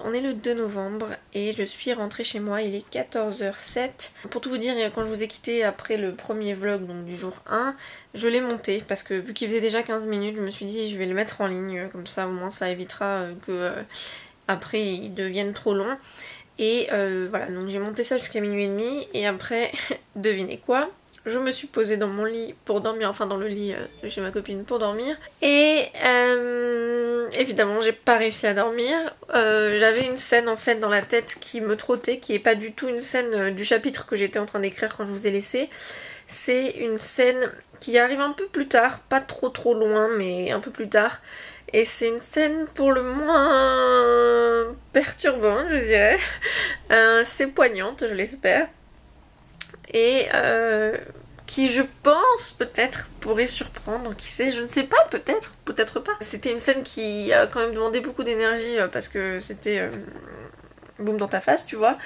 On est le 2 novembre et je suis rentrée chez moi, il est 14h07. Pour tout vous dire, quand je vous ai quitté après le premier vlog, donc du jour 1, je l'ai monté parce que vu qu'il faisait déjà 15 minutes, je me suis dit je vais le mettre en ligne, comme ça au moins ça évitera que après il devienne trop long. Et voilà, donc j'ai monté ça jusqu'à minuit et demi et après, devinez quoi ? Je me suis posée dans mon lit pour dormir, enfin dans le lit de chez ma copine pour dormir. Et évidemment j'ai pas réussi à dormir. J'avais une scène en fait dans la tête qui me trottait, qui est pas du tout une scène du chapitre que j'étais en train d'écrire quand je vous ai laissé. C'est une scène qui arrive un peu plus tard, pas trop loin mais un peu plus tard. Et c'est une scène pour le moins perturbante je dirais. C'est poignante je l'espère. Et qui je pense peut-être pourrait surprendre, qui sait, je ne sais pas, peut-être pas. C'était une scène qui a quand même demandé beaucoup d'énergie parce que c'était boum dans ta face, tu vois.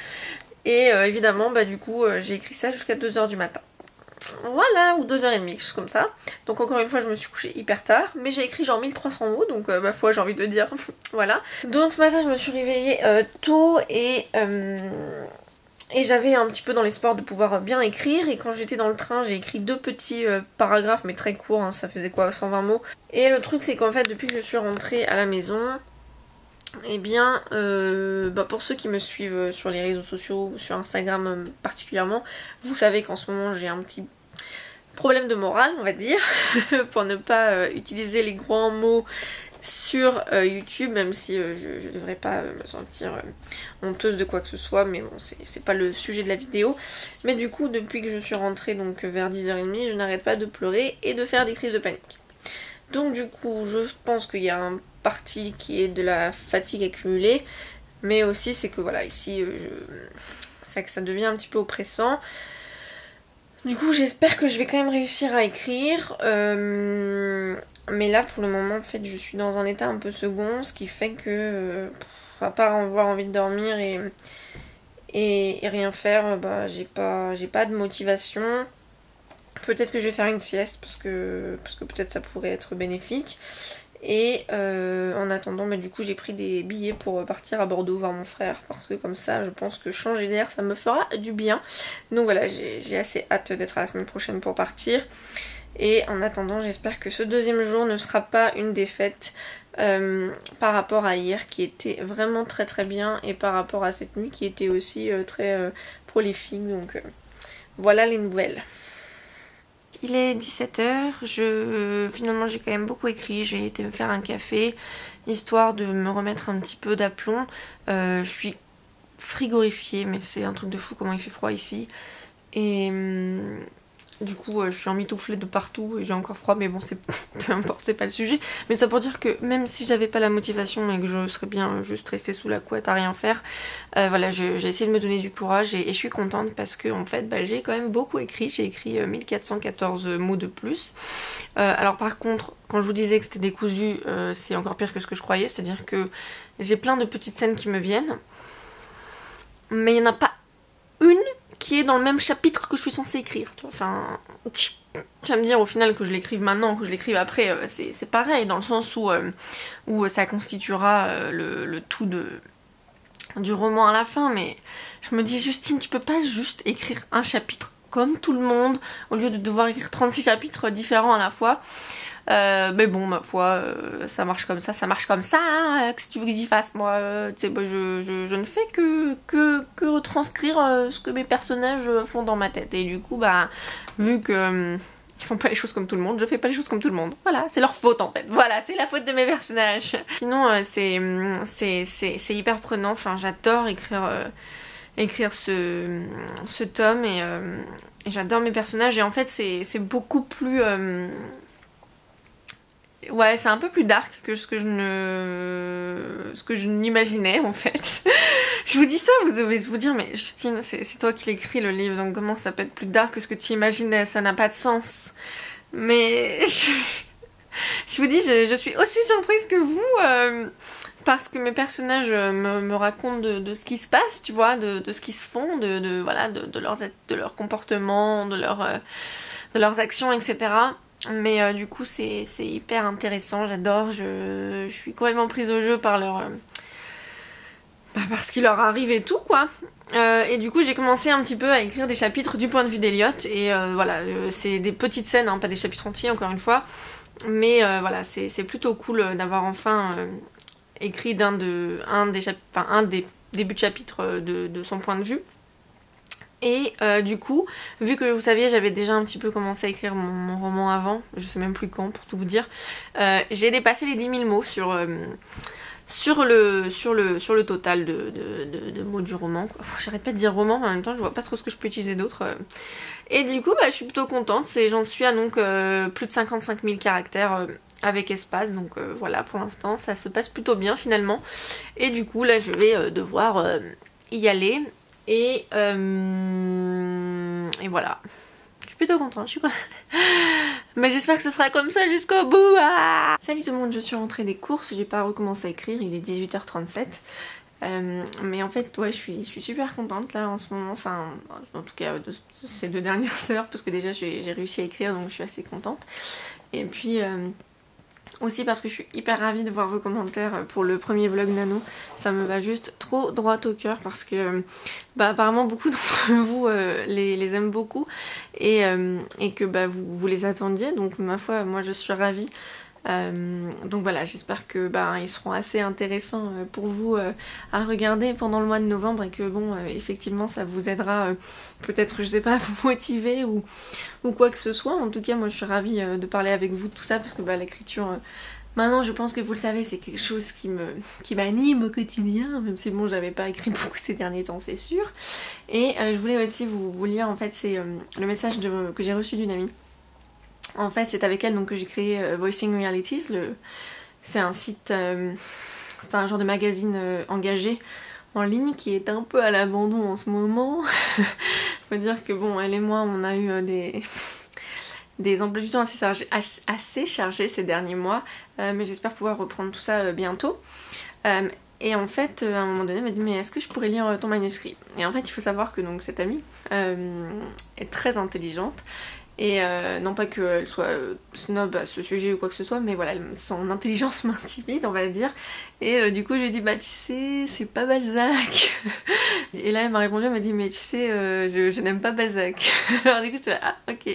Et évidemment, bah du coup, j'ai écrit ça jusqu'à 2h du matin. Voilà, ou 2h30, quelque chose comme ça. Donc encore une fois, je me suis couchée hyper tard, mais j'ai écrit genre 1300 mots, donc ma foi, j'ai envie de dire, voilà. Donc ce matin, je me suis réveillée tôt et j'avais un petit peu dans l'espoir de pouvoir bien écrire, et quand j'étais dans le train j'ai écrit 2 petits paragraphes mais très courts, hein, ça faisait quoi, 120 mots. Et le truc c'est qu'en fait depuis que je suis rentrée à la maison, eh bien pour ceux qui me suivent sur les réseaux sociaux, sur Instagram particulièrement, vous savez qu'en ce moment j'ai un petit problème de morale on va dire, pour ne pas utiliser les grands mots sur YouTube, même si je devrais pas me sentir honteuse de quoi que ce soit, mais bon c'est pas le sujet de la vidéo. Mais du coup depuis que je suis rentrée donc vers 10h30, je n'arrête pas de pleurer et de faire des crises de panique. Donc du coup je pense qu'il y a un parti qui est de la fatigue accumulée, mais aussi c'est que voilà ici c'est que ça devient un petit peu oppressant. Du coup j'espère que je vais quand même réussir à écrire, mais là pour le moment en fait je suis dans un état un peu second, ce qui fait que à part avoir envie de dormir et rien faire, bah j'ai pas de motivation. Peut-être que je vais faire une sieste parce que peut-être ça pourrait être bénéfique. Et en attendant, bah, du coup j'ai pris des billets pour partir à Bordeaux voir mon frère, parce que comme ça je pense que changer d'air ça me fera du bien. Donc voilà, j'ai assez hâte d'être à la semaine prochaine pour partir. Et en attendant j'espère que ce deuxième jour ne sera pas une défaite par rapport à hier qui était vraiment très bien, et par rapport à cette nuit qui était aussi très prolifique. Donc voilà les nouvelles. Il est 17h, finalement j'ai quand même beaucoup écrit, j'ai été me faire un café, histoire de me remettre un petit peu d'aplomb. Je suis frigorifiée, mais c'est un truc de fou comment il fait froid ici. Et du coup je suis emmitouflée de partout et j'ai encore froid, mais bon c'est peu importe, c'est pas le sujet. Mais ça pour dire que même si j'avais pas la motivation et que je serais bien juste restée sous la couette à rien faire, voilà, j'ai essayé de me donner du courage et je suis contente parce que en fait j'ai quand même beaucoup écrit. J'ai écrit 1414 mots de plus. Alors par contre, quand je vous disais que c'était décousu, c'est encore pire que ce que je croyais, c'est à dire que j'ai plein de petites scènes qui me viennent, mais il n'y en a pas une qui est dans le même chapitre que je suis censée écrire, tu vois. Enfin, tu vas me dire au final que je l'écrive maintenant, que je l'écrive après, c'est pareil, dans le sens où ça constituera le tout du roman à la fin, mais je me dis Justine, tu peux pas juste écrire un chapitre comme tout le monde, au lieu de devoir écrire 36 chapitres différents à la fois. Mais bon, ma foi, ça marche comme ça, hein, qu'est-ce que tu veux que j'y fasse, moi, tu sais, je ne fais que retranscrire ce que mes personnages font dans ma tête, et du coup, bah, vu que ils font pas les choses comme tout le monde, je fais pas les choses comme tout le monde, voilà, c'est leur faute en fait, voilà, c'est la faute de mes personnages. Sinon, c'est hyper prenant, enfin, j'adore écrire ce tome, et j'adore mes personnages, et en fait, c'est beaucoup plus... ouais, c'est un peu plus dark que ce que je n'imaginais en fait. Je vous dis ça, vous devez vous dire, mais Justine, c'est toi qui l'écris le livre, donc comment ça peut être plus dark que ce que tu imaginais? Ça n'a pas de sens. Mais je vous dis, je suis aussi surprise que vous, parce que mes personnages me racontent de ce qui se passe, tu vois, de ce qu'ils se font, voilà, de leur comportement, de leurs actions, etc. Mais du coup c'est hyper intéressant, j'adore, je suis complètement prise au jeu par parce qu'il leur arrive et tout quoi. Et du coup j'ai commencé un petit peu à écrire des chapitres du point de vue d'Eliott et voilà, c'est des petites scènes, hein, pas des chapitres entiers encore une fois, mais voilà, c'est plutôt cool d'avoir enfin écrit un des débuts de chapitre de son point de vue. Et du coup, vu que vous saviez, j'avais déjà un petit peu commencé à écrire mon roman avant, je sais même plus quand pour tout vous dire, j'ai dépassé les 10 000 mots sur le total de mots du roman. J'arrête pas de dire roman, mais en même temps je vois pas trop ce que je peux utiliser d'autre. Et du coup je suis plutôt contente, j'en suis à donc plus de 55 000 caractères avec espace, donc voilà, pour l'instant ça se passe plutôt bien finalement. Et du coup là je vais devoir y aller et voilà. Je suis plutôt contente, je suis quoi. Mais j'espère que ce sera comme ça jusqu'au bout. Ah, salut tout le monde, je suis rentrée des courses, j'ai pas recommencé à écrire, il est 18h37. Mais en fait, ouais, je suis super contente là en ce moment, enfin, en tout cas de ces 2 dernières heures, parce que déjà j'ai réussi à écrire, donc je suis assez contente. Et puis aussi parce que je suis hyper ravie de voir vos commentaires pour le premier vlog nano, ça me va juste trop droit au cœur parce que apparemment beaucoup d'entre vous les aiment beaucoup et que vous les attendiez, donc ma foi moi je suis ravie. Donc voilà, j'espère que ils seront assez intéressants pour vous à regarder pendant le mois de novembre et que effectivement ça vous aidera peut-être, je sais pas, à vous motiver ou quoi que ce soit. En tout cas moi je suis ravie de parler avec vous de tout ça parce que l'écriture maintenant je pense que vous le savez, c'est quelque chose qui m'anime au quotidien, même si j'avais pas écrit beaucoup ces derniers temps, c'est sûr. Et je voulais aussi vous lire, en fait c'est le message que j'ai reçu d'une amie. En fait c'est avec elle donc que j'ai créé Voicing Realities, c'est un site, c'est un genre de magazine engagé en ligne qui est un peu à l'abandon en ce moment. Faut dire que elle et moi on a eu des emplois du temps assez chargés ces derniers mois, mais j'espère pouvoir reprendre tout ça bientôt. Et en fait, à un moment donné, elle m'a dit mais est-ce que je pourrais lire ton manuscrit? Et en fait, il faut savoir que donc cette amie est très intelligente. Et non pas qu'elle soit snob à ce sujet ou quoi que ce soit, mais voilà, son intelligence m'intimide, on va dire. Et du coup, je lui ai dit, tu sais, c'est pas Balzac. Et là, elle m'a répondu, elle m'a dit, mais tu sais, je n'aime pas Balzac. Alors du coup, je ah, ok.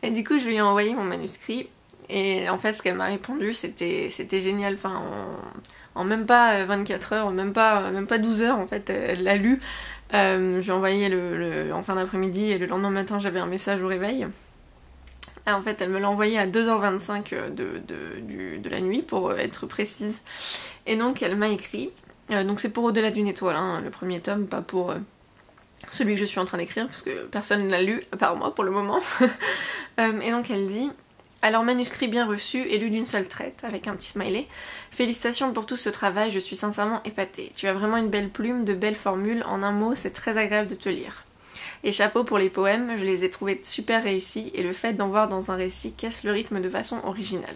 Et du coup, je lui ai envoyé mon manuscrit. Et en fait, ce qu'elle m'a répondu, c'était génial. Enfin, en même pas 24 heures, même pas 12 heures, en fait, elle l'a lu. J'ai envoyé en fin d'après-midi et le lendemain matin j'avais un message au réveil. Et en fait elle me l'a envoyé à 2h25 de la nuit pour être précise. Et donc elle m'a écrit, donc c'est pour Au-delà d'une étoile, hein, le premier tome, pas pour celui que je suis en train d'écrire parce que personne ne l'a lu à part moi pour le moment. Et donc elle dit: alors manuscrit bien reçu et lu d'une seule traite, avec un petit smiley. Félicitations pour tout ce travail, je suis sincèrement épatée. Tu as vraiment une belle plume, de belles formules, en un mot c'est très agréable de te lire. Et chapeau pour les poèmes, je les ai trouvés super réussis et le fait d'en voir dans un récit casse le rythme de façon originale.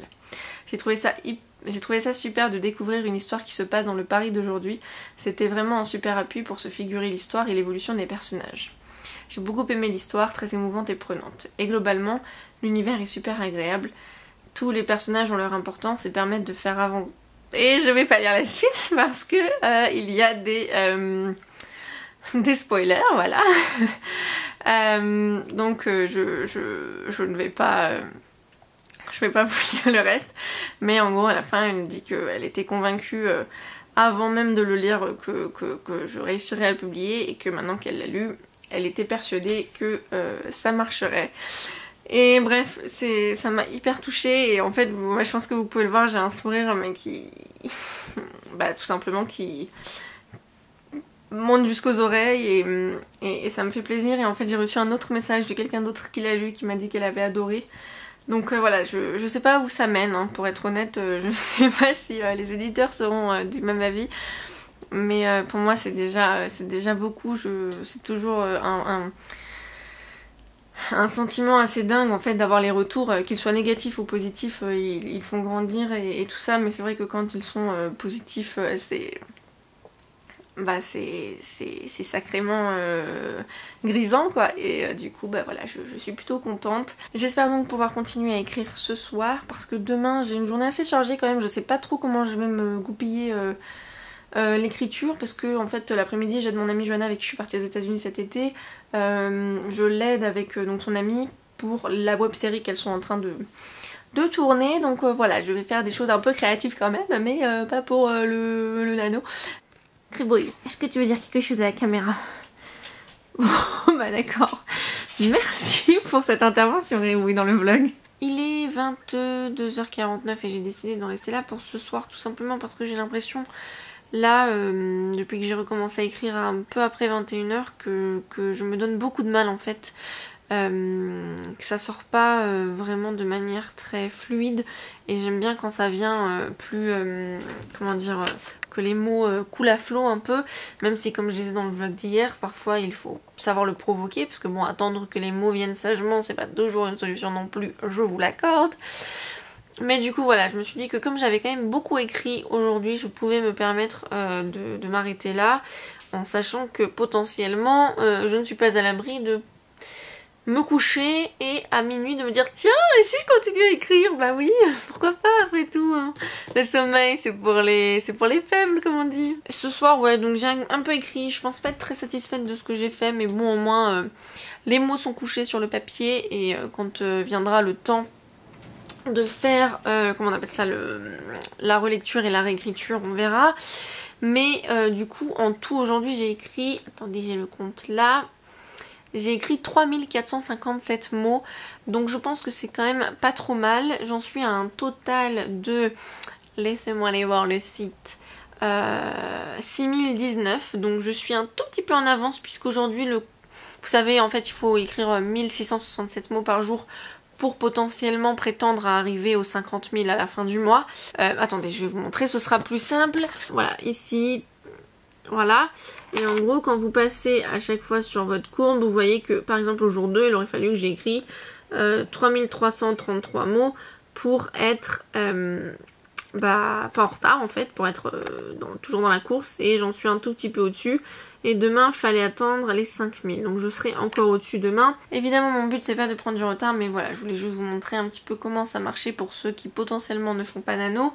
J'ai trouvé ça super de découvrir une histoire qui se passe dans le Paris d'aujourd'hui, c'était vraiment un super appui pour se figurer l'histoire et l'évolution des personnages. J'ai beaucoup aimé l'histoire, très émouvante et prenante. Et globalement, l'univers est super agréable. Tous les personnages ont leur importance et permettent de faire avancer. Et je vais pas lire la suite parce que il y a des spoilers, voilà. Donc je ne vais pas... je vais pas vous lire le reste. Mais en gros, à la fin, elle me dit qu'elle était convaincue... avant même de le lire que je réussirais à le publier et que maintenant qu'elle l'a lu, elle était persuadée que ça marcherait. Et bref, ça m'a hyper touchée et en fait, moi, je pense que vous pouvez le voir, j'ai un sourire mais qui... tout simplement qui monte jusqu'aux oreilles et ça me fait plaisir. Et en fait, j'ai reçu un autre message de quelqu'un d'autre qui l'a lu, qui m'a dit qu'elle avait adoré. Donc voilà, je sais pas où ça mène, hein, pour être honnête, je sais pas si les éditeurs seront du même avis. Mais pour moi c'est déjà beaucoup, c'est toujours un sentiment assez dingue en fait d'avoir les retours, qu'ils soient négatifs ou positifs, ils font grandir et tout ça, mais c'est vrai que quand ils sont positifs, c'est sacrément grisant quoi. Et du coup voilà, je suis plutôt contente. J'espère donc pouvoir continuer à écrire ce soir parce que demain j'ai une journée assez chargée quand même, je sais pas trop comment je vais me goupiller l'écriture parce que en fait l'après-midi j'aide mon amie Johanna avec qui je suis partie aux États-Unis cet été. Je l'aide avec donc son amie pour la web série qu'elles sont en train de tourner, donc voilà, je vais faire des choses un peu créatives quand même, mais pas pour le nano. Cribouille, est-ce que tu veux dire quelque chose à la caméra? Bon, bah d'accord. Merci pour cette intervention, Cribouille, dans le vlog. Il est 22h49 et j'ai décidé d'en rester là pour ce soir, tout simplement parce que j'ai l'impression, là, depuis que j'ai recommencé à écrire un peu après 21h, que je me donne beaucoup de mal en fait. Que ça sort pas vraiment de manière très fluide et j'aime bien quand ça vient plus comment dire que les mots coulent à flot un peu, même si comme je disais dans le vlog d'hier, parfois il faut savoir le provoquer parce que bon, attendre que les mots viennent sagement c'est pas toujours une solution non plus, je vous l'accorde. Mais du coup voilà, je me suis dit que comme j'avais quand même beaucoup écrit aujourd'hui, je pouvais me permettre de m'arrêter là en sachant que potentiellement je ne suis pas à l'abri de me coucher et à minuit de me dire tiens, et si je continue à écrire? Bah oui, pourquoi pas après tout hein. Le sommeil c'est pour les faibles comme on dit. Ce soir ouais, donc j'ai un peu écrit, je pense pas être très satisfaite de ce que j'ai fait, mais bon au moins les mots sont couchés sur le papier et quand viendra le temps de faire comment on appelle ça, la relecture et la réécriture, on verra. Mais du coup en tout aujourd'hui j'ai écrit, attendez j'ai le compte là, j'ai écrit 3457 mots, donc je pense que c'est quand même pas trop mal. J'en suis à un total de, laissez-moi aller voir le site, 6019, donc je suis un tout petit peu en avance puisqu'aujourd'hui, vous savez en fait il faut écrire 1667 mots par jour pour potentiellement prétendre à arriver aux 50 000 à la fin du mois. Attendez, je vais vous montrer, ce sera plus simple. Voilà, ici... Voilà, et en gros quand vous passez à chaque fois sur votre courbe, vous voyez que par exemple au jour 2, il aurait fallu que j'ai écrit 3333 mots pour être pas en retard en fait, pour être toujours dans la course, et j'en suis un tout petit peu au-dessus. Et demain, fallait attendre les 5000, donc je serai encore au-dessus demain. Évidemment, mon but c'est pas de prendre du retard, mais voilà, je voulais juste vous montrer un petit peu comment ça marchait pour ceux qui potentiellement ne font pas nano.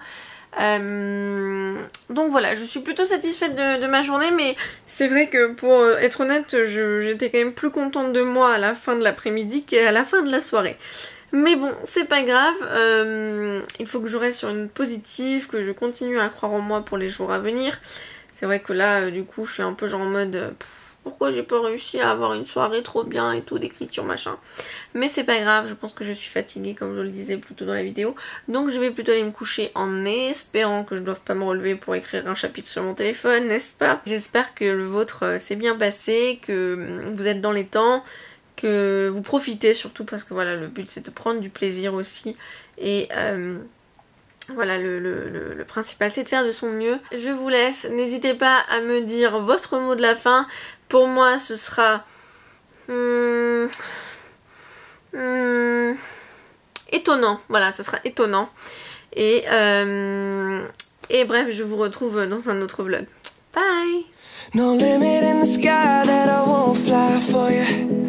Donc voilà, je suis plutôt satisfaite de ma journée, mais c'est vrai que pour être honnête, j'étais quand même plus contente de moi à la fin de l'après-midi qu'à la fin de la soirée. Mais bon, c'est pas grave, il faut que je reste sur une positive, que je continue à croire en moi pour les jours à venir. C'est vrai que là, du coup, je suis un peu genre en mode... pourquoi j'ai pas réussi à avoir une soirée trop bien et tout, d'écriture machin. Mais c'est pas grave, je pense que je suis fatiguée comme je le disais plus tôt dans la vidéo. Donc je vais plutôt aller me coucher en espérant que je ne doive pas me relever pour écrire un chapitre sur mon téléphone, n'est-ce pas? J'espère que le vôtre s'est bien passé, que vous êtes dans les temps, que vous profitez surtout parce que voilà, le but c'est de prendre du plaisir aussi. Et... voilà, le principal c'est de faire de son mieux. Je vous laisse, n'hésitez pas à me dire votre mot de la fin. Pour moi ce sera étonnant, voilà, ce sera étonnant. Et bref, je vous retrouve dans un autre vlog. Bye! No limit in the sky that I won't fly for you.